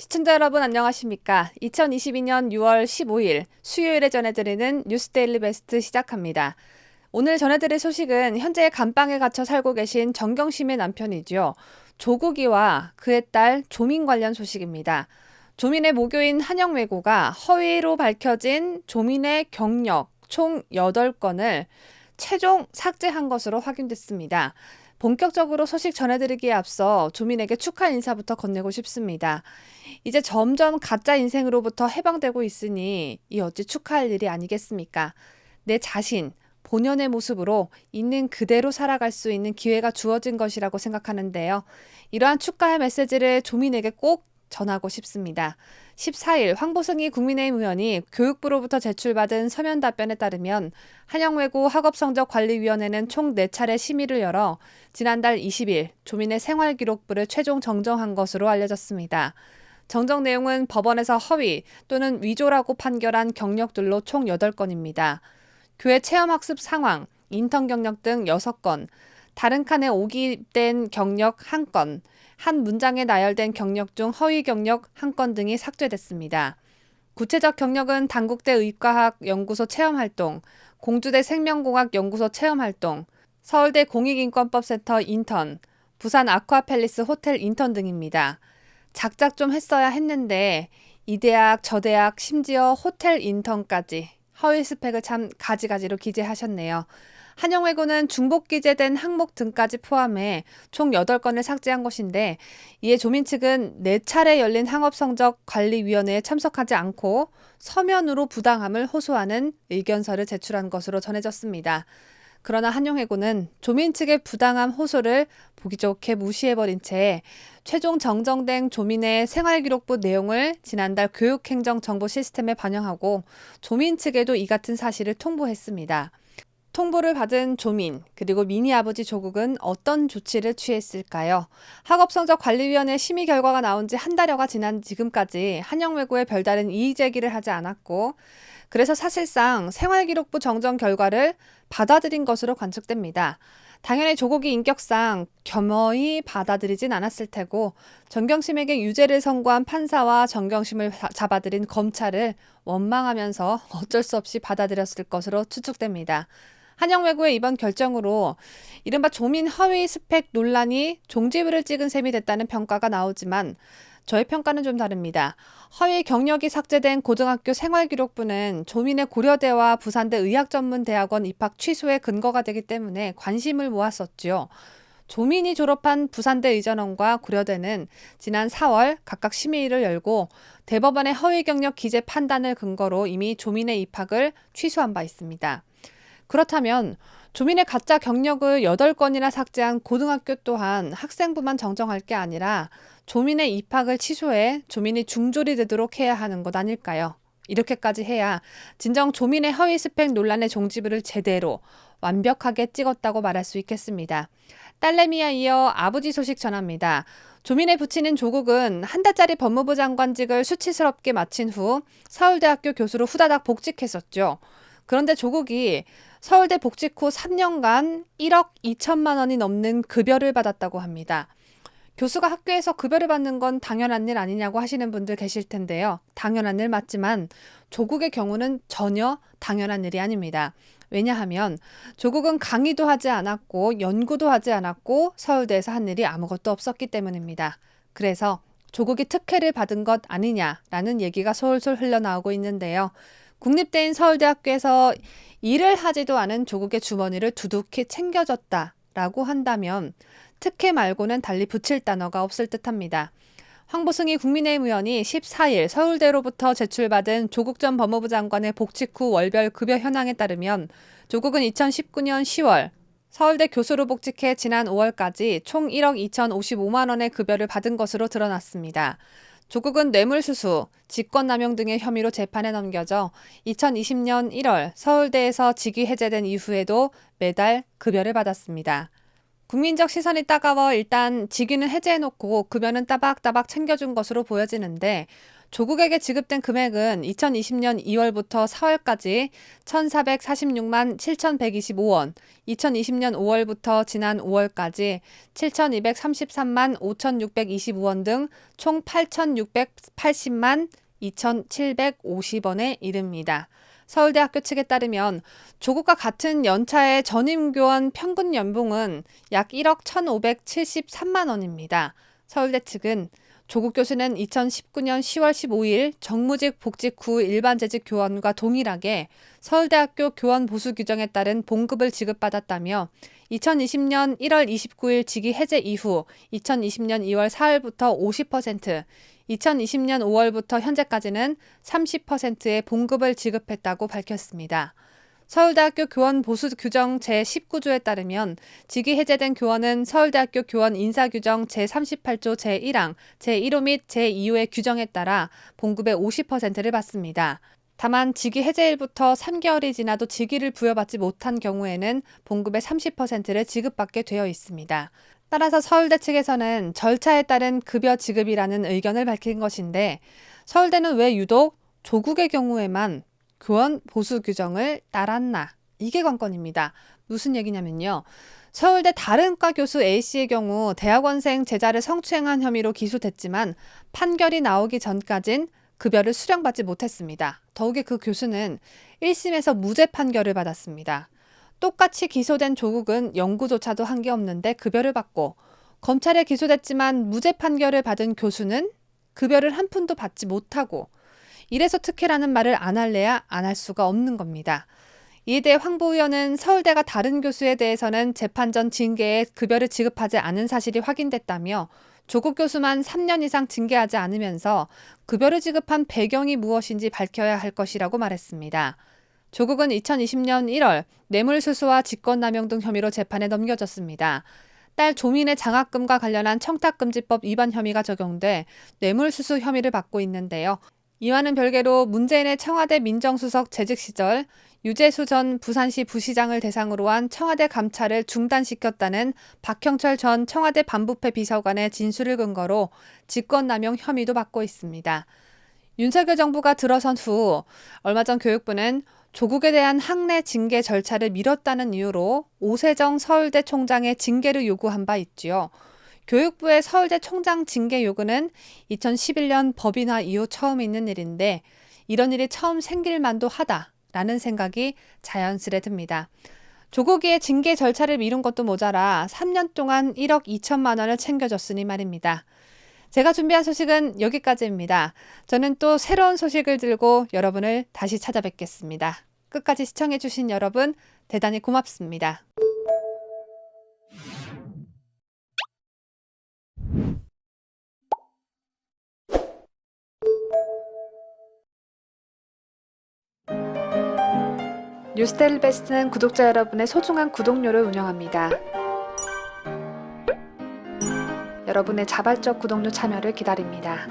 시청자 여러분 안녕하십니까? 2022년 6월 15일 수요일에 전해드리는 뉴스데일리 베스트 시작합니다. 오늘 전해드릴 소식은 현재 감방에 갇혀 살고 계신 정경심의 남편이죠. 조국이와 그의 딸 조민 관련 소식입니다. 조민의 모교인 한영외고가 허위로 밝혀진 조민의 경력 총 8건을 최종 삭제한 것으로 확인됐습니다. 본격적으로 소식 전해드리기에 앞서 조민에게 축하 인사부터 건네고 싶습니다. 이제 점점 가짜 인생으로부터 해방되고 있으니 이 어찌 축하할 일이 아니겠습니까? 내 자신, 본연의 모습으로 있는 그대로 살아갈 수 있는 기회가 주어진 것이라고 생각하는데요. 이러한 축하의 메시지를 조민에게 꼭 전하고 싶습니다. 14일 황보승희 국민의힘 의원이 교육부로부터 제출받은 서면 답변에 따르면 한영외고 학업성적관리위원회는 총 4차례 심의를 열어 지난달 20일 조민의 생활기록부를 최종 정정한 것으로 알려졌습니다. 정정 내용은 법원에서 허위 또는 위조라고 판결한 경력들로 총 8건입니다. 교회 체험학습 상황, 인턴 경력 등 6건, 다른 칸에 오기된 경력 1건, 한 문장에 나열된 경력 중 허위 경력 1건 등이 삭제됐습니다. 구체적 경력은 단국대 의과학연구소 체험활동, 공주대 생명공학연구소 체험활동, 서울대 공익인권법센터 인턴, 부산 아쿠아팰리스 호텔 인턴 등입니다. 작작 좀 했어야 했는데 이 대학 저 대학 심지어 호텔 인턴까지 허위 스펙을 참 가지가지로 기재하셨네요. 한영외고는 중복 기재된 항목 등까지 포함해 총 8건을 삭제한 것인데 이에 조민 측은 4차례 열린 학업성적관리위원회에 참석하지 않고 서면으로 부당함을 호소하는 의견서를 제출한 것으로 전해졌습니다. 그러나 한영외고는 조민 측의 부당함 호소를 보기 좋게 무시해버린 채 최종 정정된 조민의 생활기록부 내용을 지난달 교육행정정보 시스템에 반영하고 조민 측에도 이 같은 사실을 통보했습니다. 통보를 받은 조민 그리고 민희 아버지 조국은 어떤 조치를 취했을까요? 학업성적관리위원회 심의 결과가 나온 지 한 달여가 지난 지금까지 한영외고에 별다른 이의 제기를 하지 않았고 그래서 사실상 생활기록부 정정 결과를 받아들인 것으로 관측됩니다. 당연히 조국이 인격상 겸허히 받아들이진 않았을 테고 정경심에게 유죄를 선고한 판사와 정경심을 잡아들인 검찰을 원망하면서 어쩔 수 없이 받아들였을 것으로 추측됩니다. 한영외고의 이번 결정으로 이른바 조민 허위 스펙 논란이 종지부를 찍은 셈이 됐다는 평가가 나오지만 저의 평가는 좀 다릅니다. 허위 경력이 삭제된 고등학교 생활기록부는 조민의 고려대와 부산대 의학전문대학원 입학 취소의 근거가 되기 때문에 관심을 모았었죠. 조민이 졸업한 부산대 의전원과 고려대는 지난 4월 각각 심의를 열고 대법원의 허위 경력 기재 판단을 근거로 이미 조민의 입학을 취소한 바 있습니다. 그렇다면 조민의 가짜 경력을 8건이나 삭제한 고등학교 또한 학생부만 정정할 게 아니라 조민의 입학을 취소해 조민이 중졸이 되도록 해야 하는 것 아닐까요? 이렇게까지 해야 진정 조민의 허위 스펙 논란의 종지부를 제대로 완벽하게 찍었다고 말할 수 있겠습니다. 딸내미에 이어 아버지 소식 전합니다. 조민의 부친인 조국은 한 달짜리 법무부 장관직을 수치스럽게 마친 후 서울대학교 교수로 후다닥 복직했었죠. 그런데 조국이 서울대 복직 후 3년간 1억 2천만 원이 넘는 급여를 받았다고 합니다. 교수가 학교에서 급여를 받는 건 당연한 일 아니냐고 하시는 분들 계실 텐데요. 당연한 일 맞지만 조국의 경우는 전혀 당연한 일이 아닙니다. 왜냐하면 조국은 강의도 하지 않았고 연구도 하지 않았고 서울대에서 한 일이 아무것도 없었기 때문입니다. 그래서 조국이 특혜를 받은 것 아니냐라는 얘기가 솔솔 흘러나오고 있는데요. 국립대인 서울대학교에서 일을 하지도 않은 조국의 주머니를 두둑히 챙겨줬다라고 한다면 특혜 말고는 달리 붙일 단어가 없을 듯합니다. 황보승희 국민의힘 의원이 14일 서울대로부터 제출받은 조국 전 법무부 장관의 복직 후 월별 급여 현황에 따르면 조국은 2019년 10월 서울대 교수로 복직해 지난 5월까지 총 1억 2,055만 원의 급여를 받은 것으로 드러났습니다. 조국은 뇌물수수, 직권남용 등의 혐의로 재판에 넘겨져 2020년 1월 서울대에서 직위 해제된 이후에도 매달 급여를 받았습니다. 국민적 시선이 따가워 일단 직위는 해제해놓고 급여는 따박따박 챙겨준 것으로 보여지는데 조국에게 지급된 금액은 2020년 2월부터 4월까지 1,446만 7,125원, 2020년 5월부터 지난 5월까지 7,233만 5,625원 등 총 8,680만 2,750원에 이릅니다. 서울대학교 측에 따르면 조국과 같은 연차의 전임교원 평균 연봉은 약 1억 1,573만 원입니다. 서울대 측은 조국 교수는 2019년 10월 15일 정무직 복직 후 일반재직 교원과 동일하게 서울대학교 교원 보수 규정에 따른 봉급을 지급받았다며 2020년 1월 29일 직위 해제 이후 2020년 2월 4일부터 50%, 2020년 5월부터 현재까지는 30%의 봉급을 지급했다고 밝혔습니다. 서울대학교 교원 보수 규정 제19조에 따르면 직위 해제된 교원은 서울대학교 교원 인사규정 제38조 제1항, 제1호 및 제2호의 규정에 따라 봉급의 50%를 받습니다. 다만 직위 해제일부터 3개월이 지나도 직위를 부여받지 못한 경우에는 봉급의 30%를 지급받게 되어 있습니다. 따라서 서울대 측에서는 절차에 따른 급여 지급이라는 의견을 밝힌 것인데 서울대는 왜 유독 조국의 경우에만 교원 보수 규정을 따랐나? 이게 관건입니다. 무슨 얘기냐면요. 서울대 다른 과 교수 A씨의 경우 대학원생 제자를 성추행한 혐의로 기소됐지만 판결이 나오기 전까진 급여를 수령받지 못했습니다. 더욱이 그 교수는 1심에서 무죄 판결을 받았습니다. 똑같이 기소된 조국은 연구조차도 한 게 없는데 급여를 받고 검찰에 기소됐지만 무죄 판결을 받은 교수는 급여를 한 푼도 받지 못하고 이래서 특혜라는 말을 안 할래야 안 할 수가 없는 겁니다. 이에 대해 황보 의원은 서울대가 다른 교수에 대해서는 재판 전 징계에 급여를 지급하지 않은 사실이 확인됐다며 조국 교수만 3년 이상 징계하지 않으면서 급여를 지급한 배경이 무엇인지 밝혀야 할 것이라고 말했습니다. 조국은 2020년 1월 뇌물수수와 직권남용 등 혐의로 재판에 넘겨졌습니다. 딸 조민의 장학금과 관련한 청탁금지법 위반 혐의가 적용돼 뇌물수수 혐의를 받고 있는데요. 이와는 별개로 문재인의 청와대 민정수석 재직 시절 유재수 전 부산시 부시장을 대상으로 한 청와대 감찰을 중단시켰다는 박형철 전 청와대 반부패 비서관의 진술을 근거로 직권남용 혐의도 받고 있습니다. 윤석열 정부가 들어선 후 얼마 전 교육부는 조국에 대한 학내 징계 절차를 미뤘다는 이유로 오세정 서울대 총장의 징계를 요구한 바 있지요. 교육부의 서울대 총장 징계 요구는 2011년 법인화 이후 처음 있는 일인데 이런 일이 처음 생길 만도 하다라는 생각이 자연스레 듭니다. 조국의 징계 절차를 미룬 것도 모자라 3년 동안 1억 2천만 원을 챙겨줬으니 말입니다. 제가 준비한 소식은 여기까지입니다. 저는 또 새로운 소식을 들고 여러분을 다시 찾아뵙겠습니다. 끝까지 시청해주신 여러분 대단히 고맙습니다. 뉴스데일리 베스트는 구독자 여러분의 소중한 구독료를 운영합니다. 여러분의 자발적 구독료 참여를 기다립니다.